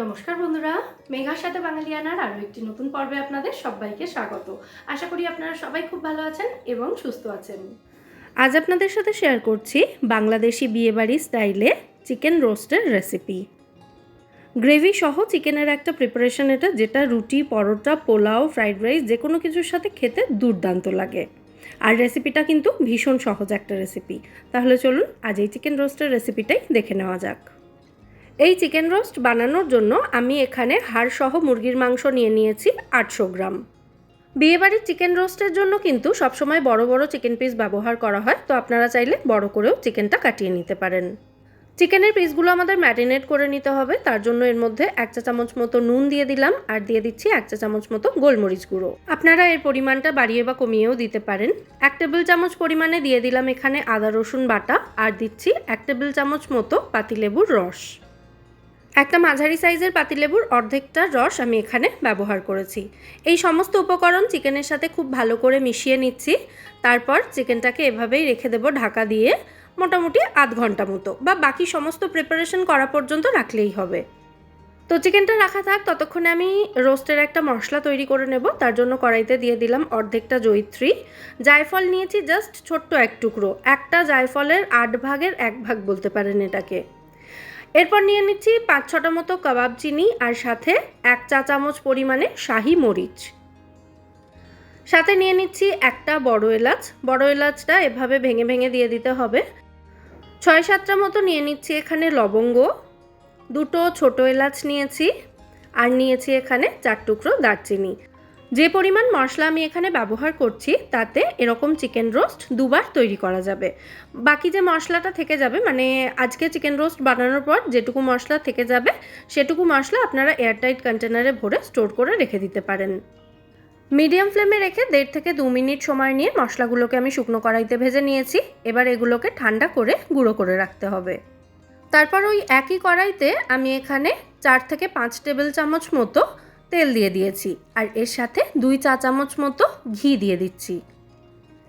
নমস্কার বন্ধুরা, মেঘার সাথে বাঙালিয়ানার আরও একটি নতুন পর্বে আপনাদের সবাইকে স্বাগত। আশা করি আপনারা সবাই খুব ভালো আছেন এবং সুস্থ আছেন। আজ আপনাদের সাথে শেয়ার করছি বাংলাদেশি বিয়েবাড়ি স্টাইলে চিকেন রোস্টের রেসিপি। গ্রেভি সহ চিকেনের একটা প্রিপারেশন এটা, যেটা রুটি, পরোটা, পোলাও, ফ্রাইড রাইস যে কোনো কিছুর সাথে খেতে দুর্দান্ত লাগে। আর রেসিপিটা কিন্তু ভীষণ সহজ একটা রেসিপি। তাহলে চলুন আজ এই চিকেন রোস্টের রেসিপিটাই দেখে নেওয়া যাক। এই চিকেন রোস্ট বানানোর জন্য আমি এখানে হাড় সহ মুরগির মাংস নিয়ে নিয়েছি 800 গ্রাম। বিয়েবাড়ির চিকেন রোস্টের জন্য কিন্তু সবসময় বড় বড় চিকেন পিস ব্যবহার করা হয়, তো আপনারা চাইলে বড় করেও চিকেনটা কাটিয়ে নিতে পারেন। চিকেনের পিসগুলো আমাদের ম্যারিনেট করে নিতে হবে। তার জন্য এর মধ্যে 1 চা চামচ মতো নুন দিয়ে দিলাম, আর দিয়ে দিচ্ছি 1 চা চামচ মতো গোলমরিচ গুঁড়ো। আপনারা এর পরিমাণটা বাড়িয়ে বা কমিয়েও দিতে পারেন। 1 টেবিল চামচ পরিমাণে দিয়ে দিলাম এখানে আদা রসুন বাটা, আর দিচ্ছি 1 টেবিল চামচ মতো পাতিলেবুর রস। একটা মাঝারি সাইজের পাতিলেবুর অর্ধেকটার রস আমি এখানে ব্যবহার করেছি। এই সমস্ত উপকরণ চিকেনের সাথে খুব ভালো করে মিশিয়ে নিচ্ছি। তারপর চিকেনটাকে এভাবেই রেখে দেবো ঢাকা দিয়ে মোটামুটি আধ ঘন্টা মতো, বা বাকি সমস্ত প্রিপারেশন করা পর্যন্ত রাখলেই হবে। তো চিকেনটা রাখা থাক, ততক্ষণে আমি রোস্টের একটা মশলা তৈরি করে নেব। তার জন্য কড়াইতে দিয়ে দিলাম অর্ধেকটা জয়িত্রী। জায়ফল নিয়েছি জাস্ট ছোট্ট এক টুকরো, একটা জায়ফলের 8 ভাগের 1 ভাগ বলতে পারেন এটাকে। এরপর নিয়ে নিচ্ছি 5-6টা মতো কাবাব চিনি, আর সাথে 1 চা চামচ পরিমাণে শাহি মরিচ। সাথে নিয়ে নিচ্ছি একটা বড় এলাচ। বড় এলাচটা এভাবে ভেঙে ভেঙে দিয়ে দিতে হবে। 6-7টা মতো নিয়ে নিচ্ছি এখানে লবঙ্গ। 2টো ছোট এলাচ নিয়েছি, আর নিয়েছি এখানে 4 টুকরো দারচিনি। যে পরিমাণ মশলা আমি এখানে ব্যবহার করছি তাতে এরকম চিকেন রোস্ট দুবার তৈরি করা যাবে। বাকি যে মশলাটা থেকে যাবে, মানে আজকে চিকেন রোস্ট বানানোর পর যেটুকু মশলা থেকে যাবে সেটুকু মশলা আপনারা এয়ারটাইট কন্টেনারে ভরে স্টোর করে রেখে দিতে পারেন। মিডিয়াম ফ্লেমে রেখে 1.5 থেকে 2 মিনিট সময় নিয়ে মশলাগুলোকে আমি শুকনো কড়াইতে ভেজে নিয়েছি। এবার এগুলোকে ঠান্ডা করে গুঁড়ো করে রাখতে হবে। তারপর ওই একই কড়াইতে আমি এখানে 4 থেকে 5 টেবিল চামচ মতো তেল দিয়ে দিয়েছি, আর এর সাথে 2 চা চামচ মতো ঘি দিয়ে দিচ্ছি।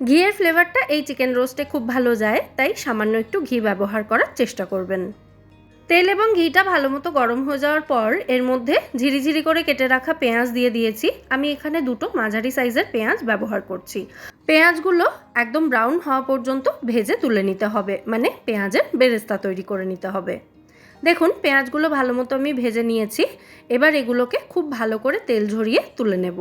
ঘিয়ের ফ্লেভারটা এই চিকেন রোস্টে খুব ভালো যায়, তাই সামান্য একটু ঘি ব্যবহার করার চেষ্টা করবেন। তেল এবং ঘিটা ভালো মতো গরম হয়ে যাওয়ার পর এর মধ্যে ঝিরিঝিরি করে কেটে রাখা পেঁয়াজ দিয়ে দিয়েছি। আমি এখানে 2টো মাঝারি সাইজের পেঁয়াজ ব্যবহার করছি। পেঁয়াজগুলো একদম ব্রাউন হওয়া পর্যন্ত ভেজে তুলে নিতে হবে, মানে পেঁয়াজের বেরেস্তা তৈরি করে নিতে হবে। দেখুন পেঁয়াজগুলো ভালো মতো আমি ভেজে নিয়েছি। এবার এগুলোকে খুব ভালো করে তেল ঝরিয়ে তুলে নেব।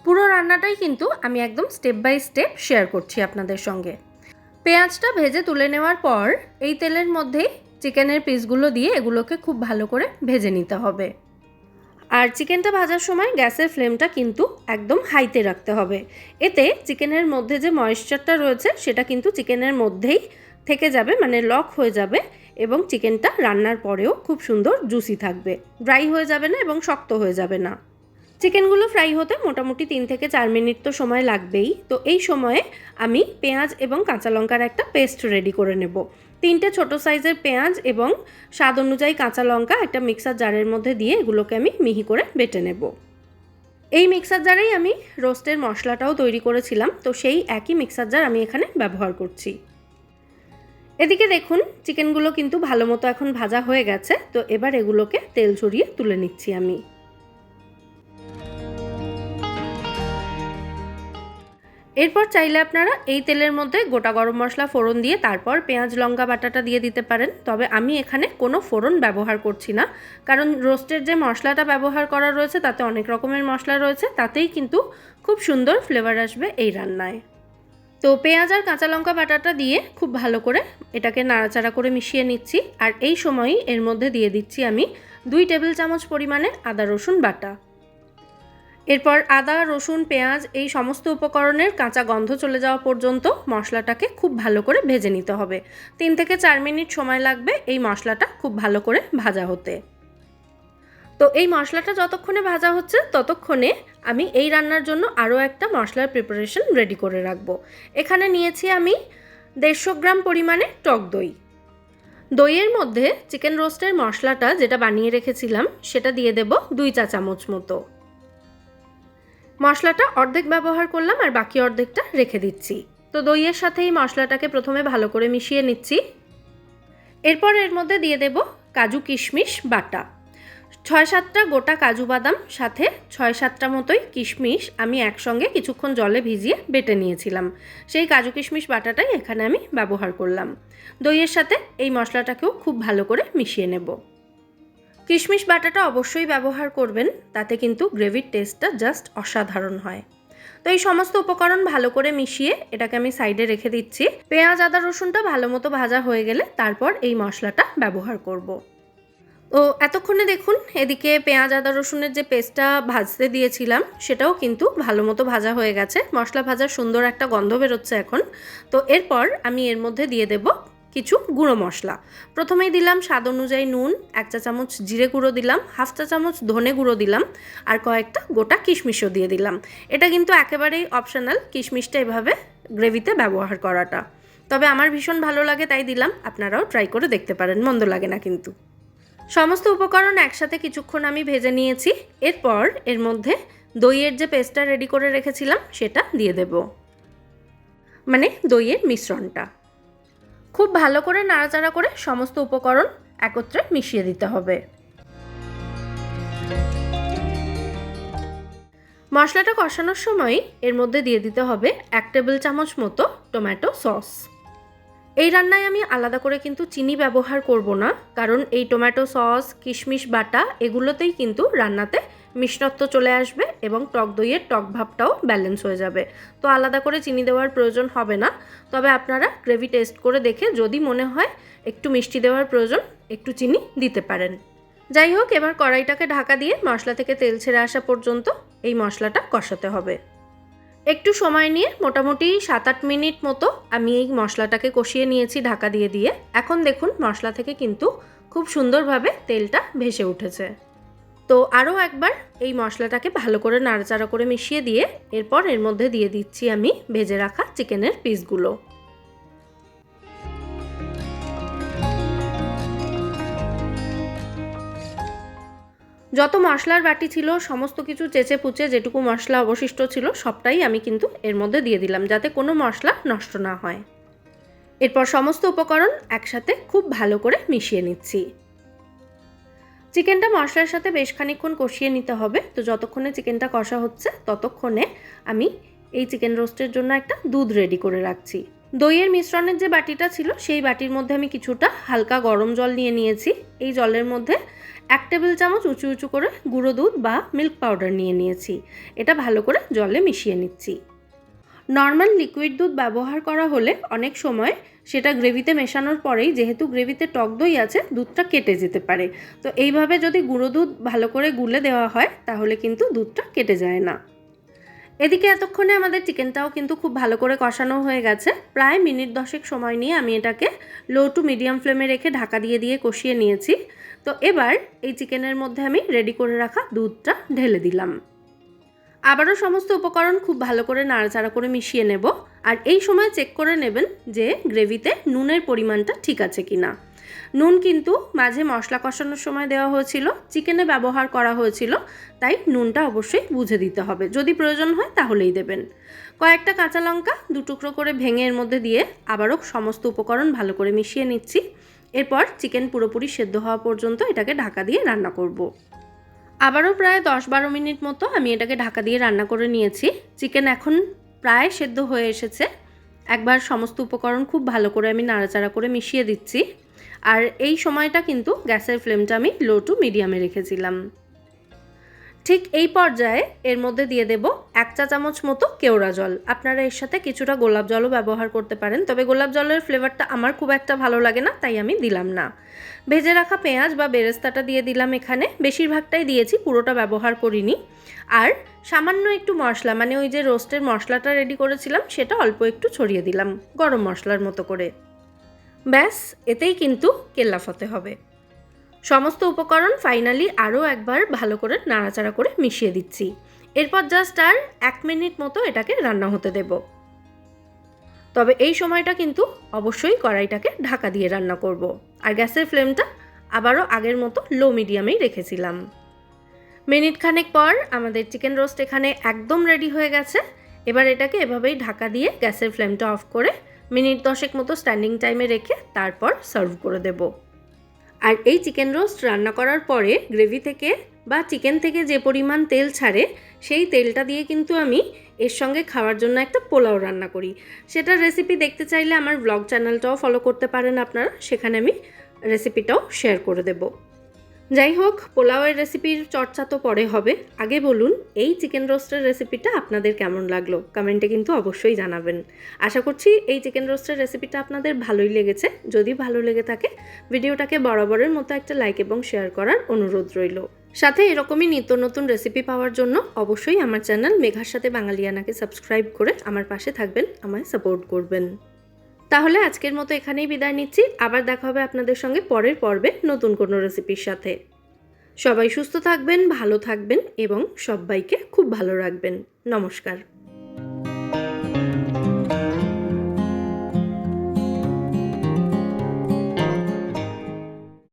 পুরো রান্নাটাই কিন্তু আমি একদম স্টেপ বাই স্টেপ শেয়ার করছি আপনাদের সঙ্গে। পেঁয়াজটা ভেজে তুলে নেওয়ার পর এই তেলের মধ্যেই চিকেনের পিসগুলো দিয়ে এগুলোকে খুব ভালো করে ভেজে নিতে হবে। আর চিকেনটা ভাজার সময় গ্যাসের ফ্লেমটা কিন্তু একদম হাইতে রাখতে হবে। এতে চিকেনের মধ্যে যে ময়েশ্চারটা রয়েছে সেটা কিন্তু চিকেনের মধ্যেই থেকে যাবে, মানে লক হয়ে যাবে, এবং চিকেনটা রান্নার পরেও খুব সুন্দর জুসি থাকবে, ড্রাই হয়ে যাবে না এবং শক্ত হয়ে যাবে না। চিকেনগুলো ফ্রাই হতে মোটামুটি 3 থেকে 4 মিনিট তো সময় লাগবেই। তো এই সময়ে আমি পেঁয়াজ এবং কাঁচা লঙ্কার একটা পেস্ট রেডি করে নেব। 3টে ছোট সাইজের পেঁয়াজ এবং স্বাদ অনুযায়ী কাঁচা লঙ্কা একটা মিক্সার জারের মধ্যে দিয়ে এগুলোকে আমি মিহি করে বেটে নেব। এই মিক্সার জারেই আমি রোস্টের মশলাটাও তৈরি করেছিলাম, তো সেই একই মিক্সার জার আমি এখানে ব্যবহার করছি। এদিকে দেখুন চিকেনগুলো কিন্তু ভালো মতো এখন ভাজা হয়ে গেছে। তো এবার এগুলোকে তেল ঝরিয়ে তুলে নিচ্ছি আমি। এরপর চাইলে আপনারা এই তেলের মধ্যে গোটা গরম মশলা ফোড়ন দিয়ে তারপর পেঁয়াজ লঙ্কা বাটাটা দিয়ে দিতে পারেন। তবে আমি এখানে কোনো ফোড়ন ব্যবহার করছি না, কারণ রোস্টের যে মশলাটা ব্যবহার করা রয়েছে তাতে অনেক রকমের মশলা রয়েছে, তাতেই কিন্তু খুব সুন্দর ফ্লেভার আসবে এই রান্নায়। তো পেঁয়াজ আর কাঁচা লঙ্কা বাটাটা দিয়ে খুব ভালো করে এটাকে নাড়াচাড়া করে মিশিয়ে নিচ্ছি। আর এই সময়ই এর মধ্যে দিয়ে দিচ্ছি আমি 2 টেবিল চামচ পরিমাণে আদা রসুন বাটা। এরপর আদা রসুন পেঁয়াজ এই সমস্ত উপকরণের কাঁচা গন্ধ চলে যাওয়া পর্যন্ত মশলাটাকে খুব ভালো করে ভেজে নিতে হবে। 3 থেকে 4 মিনিট সময় লাগবে এই মশলাটা খুব ভালো করে ভাজা হতে। তো এই মশলাটা যতক্ষণে ভাজা হচ্ছে ততক্ষণে আমি এই রান্নার জন্য আরও একটা মশলার প্রিপারেশন রেডি করে রাখবো। এখানে নিয়েছি আমি 150 গ্রাম পরিমাণে টক দই। দইয়ের মধ্যে চিকেন রোস্টের মশলাটা যেটা বানিয়ে রেখেছিলাম সেটা দিয়ে দেব 2 চা চামচ মতো। মশলাটা অর্ধেক ব্যবহার করলাম আর বাকি অর্ধেকটা রেখে দিচ্ছি। তো দইয়ের সাথে এই মশলাটাকে প্রথমে ভালো করে মিশিয়ে নিচ্ছি। এরপর এর মধ্যে দিয়ে দেব কাজু কিশমিশ বাটা। 6-7টা গোটা কাজু বাদাম সাথে 6-7টা মতোই কিশমিশ আমি একসঙ্গে কিছুক্ষণ জলে ভিজিয়ে বেটে নিয়েছিলাম। সেই কাজু কিশমিশ বাটাটাই এখানে আমি ব্যবহার করলাম। দইয়ের সাথে এই মশলাটাকেও খুব ভালো করে মিশিয়ে নেব। কিশমিশ বাটাটা অবশ্যই ব্যবহার করবেন, তাতে কিন্তু গ্রেভির টেস্টটা জাস্ট অসাধারণ হয়। তো এই সমস্ত উপকরণ ভালো করে মিশিয়ে এটাকে আমি সাইডে রেখে দিচ্ছি। পেঁয়াজ আদা রসুনটা ভালো মতো ভাজা হয়ে গেলে তারপর এই মশলাটা ব্যবহার করব। তো এতক্ষণে দেখুন এদিকে পেঁয়াজ আদা রসুনের যে পেস্টটা ভাজতে দিয়েছিলাম সেটাও কিন্তু ভালো মতো ভাজা হয়ে গেছে। মশলা ভাজার সুন্দর একটা গন্ধ বেরোচ্ছে এখন। তো এরপর আমি এর মধ্যে দিয়ে দেব কিছু গুঁড়ো মশলা। প্রথমেই দিলাম স্বাদ অনুযায়ী নুন, 1 চা চামচ জিরে গুঁড়ো দিলাম, 1/2 চা চামচ ধনে গুঁড়ো দিলাম, আর কয়েকটা গোটা কিশমিশও দিয়ে দিলাম। এটা কিন্তু একেবারেই অপশনাল, কিশমিশটা এভাবে গ্রেভিতে ব্যবহার করাটা। তবে আমার ভীষণ ভালো লাগে তাই দিলাম, আপনারাও ট্রাই করে দেখতে পারেন, মন্দ লাগে না কিন্তু। সমস্ত উপকরণ একসাথে কিছুক্ষণ আমি ভেজে নিয়েছি। এরপর এর মধ্যে দইয়ের যে পেস্টটা রেডি করে রেখেছিলাম সেটা দিয়ে দেব, মানে দইয়ের মিশ্রণটা। খুব ভালো করে নাড়াচাড়া করে সমস্ত উপকরণ একত্রে মিশিয়ে দিতে হবে। মশলাটা কষানোর সময় এর মধ্যে দিয়ে দিতে হবে 1 টেবিল চামচ মতো টমেটো সস। এই রান্নায় আমি আলাদা করে কিন্তু চিনি ব্যবহার করব না, কারণ এই টমেটো সস, কিশমিশ বাটা এগুলোতেই কিন্তু রান্নাতে মিষ্টত্ব চলে আসবে এবং টক দইয়ের টক ভাবটাও ব্যালেন্স হয়ে যাবে। তো আলাদা করে চিনি দেওয়ার প্রয়োজন হবে না। তবে আপনারা গ্রেভি টেস্ট করে দেখে যদি মনে হয় একটু মিষ্টি দেওয়ার প্রয়োজন, একটু চিনি দিতে পারেন। যাই হোক, এবার কড়াইটাকে ঢাকা দিয়ে মশলা থেকে তেল ছেড়ে আসা পর্যন্ত এই মশলাটা কষাতে হবে। একটু সময় নিয়ে মোটামুটি 7-8 মিনিট মতো আমি এই মশলাটাকে কষিয়ে নিয়েছি ঢাকা দিয়ে দিয়ে। এখন দেখুন মশলা থেকে কিন্তু খুব সুন্দরভাবে তেলটা ভেসে উঠেছে। তো আরও একবার এই মশলাটাকে ভালো করে নাড়াচাড়া করে মিশিয়ে দিয়ে এরপর এর মধ্যে দিয়ে দিচ্ছি আমি ভেজে রাখা চিকেনের পিসগুলো। যত মশলার বাটি ছিল সমস্ত কিছু চেঁচে পুচে যেটুকু মশলা অবশিষ্ট ছিল সবটাই আমি কিন্তু এর মধ্যে দিয়ে দিলাম, যাতে কোনো মশলা নষ্ট না হয়। এরপর সমস্ত উপকরণ একসাথে খুব ভালো করে মিশিয়ে নিচ্ছি। চিকেনটা মশলার সাথে বেশ খানিকক্ষণ কষিয়ে নিতে হবে। তো যতক্ষণে চিকেনটা কষা হচ্ছে ততক্ষণে আমি এই চিকেন রোস্টের জন্য একটা দুধ রেডি করে রাখছি। দইয়ের মিশ্রণের যে বাটিটা ছিল সেই বাটির মধ্যে আমি কিছুটা হালকা গরম জল নিয়ে নিয়েছি। এই জলের মধ্যে 1 টেবিল চামচ উঁচু উঁচু করে গুঁড়ো দুধ বা মিল্ক পাউডার নিয়ে নিয়েছি। এটা ভালো করে জলে মিশিয়ে নিচ্ছি। নর্মাল লিকুইড দুধ ব্যবহার করা হলে অনেক সময় সেটা গ্রেভিতে মেশানোর পরেই, যেহেতু গ্রেভিতে টক দই আছে, দুধটা কেটে যেতে পারে। তো এইভাবে যদি গুঁড়ো দুধ ভালো করে গুলে দেওয়া হয় তাহলে কিন্তু দুধটা কেটে যায় না। এদিকে এতক্ষণে আমাদের চিকেনটাও কিন্তু খুব ভালো করে কষানো হয়ে গেছে। প্রায় মিনিট 10 সময় নিয়ে আমি এটাকে লো টু মিডিয়াম ফ্লেমে রেখে ঢাকা দিয়ে দিয়ে কষিয়ে নিয়েছি। তো এবার এই চিকেনের মধ্যে আমি রেডি করে রাখা দুধটা ঢেলে দিলাম। আবারও সমস্ত উপকরণ খুব ভালো করে নাড়াচাড়া করে মিশিয়ে নেব। আর এই সময় চেক করে নেবেন যে গ্রেভিতে নুনের পরিমাণটা ঠিক আছে কিনা। নুন কিন্তু মাঝে মশলা কষানোর সময় দেওয়া হয়েছিল, চিকেনে ব্যবহার করা হয়েছিল, তাই নুনটা অবশ্যই বুঝে দিতে হবে। যদি প্রয়োজন হয় তাহলেই দেবেন। কয়েকটা কাঁচা লঙ্কা 2 টুকরো করে ভেঙে এর মধ্যে দিয়ে আবারও সমস্ত উপকরণ ভালো করে মিশিয়ে নিচ্ছি। এরপর চিকেন পুরোপুরি সেদ্ধ হওয়া পর্যন্ত এটাকে ঢাকা দিয়ে রান্না করব। আবারও প্রায় 10-12 মিনিট মতো আমি এটাকে ঢাকা দিয়ে রান্না করে নিয়েছি। চিকেন এখন প্রায় সেদ্ধ হয়ে এসেছে। একবার সমস্ত উপকরণ খুব ভালো করে আমি নাড়াচাড়া করে মিশিয়ে দিচ্ছি। আর এই সময়টা কিন্তু গ্যাসের ফ্লেমটা আমি লো টু মিডিয়ামে রেখেছিলাম। ঠিক এই পর্যায়ে এর মধ্যে দিয়ে দেব 1 চা চামচ মতো কেওড়া জল। আপনারা এর সাথে কিছুটা গোলাপ জলও ব্যবহার করতে পারেন, তবে গোলাপ জলের ফ্লেভারটা আমার খুব একটা ভালো লাগে না, তাই আমি দিলাম না। ভেজে রাখা পেঁয়াজ বা বেরেস্তাটা দিয়ে দিলাম এখানে, বেশিরভাগটাই দিয়েছি, পুরোটা ব্যবহার করিনি। আর সামান্য একটু মশলা, মানে ওই যে রোস্টের মশলাটা রেডি করেছিলাম সেটা অল্প একটু ছড়িয়ে দিলাম গরম মশলার মতো করে। ব্যাস, এতেই কিন্তু কেল্লা ফতে হবে। সমস্ত উপকরণ ফাইনালি আরও একবার ভালো করে নাড়াচাড়া করে মিশিয়ে দিচ্ছি। এরপর জাস্ট আর 1 মিনিট মতো এটাকে রান্না হতে দেব। তবে এই সময়টা কিন্তু অবশ্যই কড়াইটাকে ঢাকা দিয়ে রান্না করব। আর গ্যাসের ফ্লেমটা আবারও আগের মতো লো মিডিয়ামেই রেখেছিলাম। মিনিট খানেক পর আমাদের চিকেন রোস্ট এখানে একদম রেডি হয়ে গেছে। এবার এটাকে এভাবেই ঢাকা দিয়ে গ্যাসের ফ্লেমটা অফ করে মিনিট 10 মতো স্ট্যান্ডিং টাইমে রেখে তারপর সার্ভ করে দেব। আর এই চিকেন রোস্ট রান্না করার পরে গ্রেভি থেকে বা চিকেন থেকে যে পরিমাণ তেল ছাড়ে সেই তেলটা দিয়ে কিন্তু আমি এর সঙ্গে খাওয়ার জন্য একটা পোলাও রান্না করি। সেটার রেসিপি দেখতে চাইলে আমার ব্লগ চ্যানেলটাও ফলো করতে পারেন আপনারা, সেখানে আমি রেসিপিটাও শেয়ার করে দেব। যাই হোক, পোলাওয়ের রেসিপির চর্চা তো পরে হবে, আগে বলুন এই চিকেন রোস্টের রেসিপিটা আপনাদের কেমন লাগলো কমেন্টে কিন্তু অবশ্যই জানাবেন। আশা করছি এই চিকেন রোস্টের রেসিপিটা আপনাদের ভালোই লেগেছে। যদি ভালো লেগে থাকে ভিডিওটাকে বরাবরের মতো একটা লাইক এবং শেয়ার করার অনুরোধ রইল। সাথে এরকমই নিত্য নতুন রেসিপি পাওয়ার জন্য অবশ্যই আমার চ্যানেল মেঘার সাথে বাঙালিয়ানাকে সাবস্ক্রাইব করে আমার পাশে থাকবেন, আমায় সাপোর্ট করবেন। তাহলে আজকের মতো এখানেই বিদায় নিচ্ছি। আবার দেখা হবে আপনাদের সঙ্গে পরের পর্বে নতুন কোনো রেসিপির সাথে। সবাই সুস্থ থাকবেন, ভালো থাকবেন এবং সবাইকে খুব ভালো রাখবেন। নমস্কার।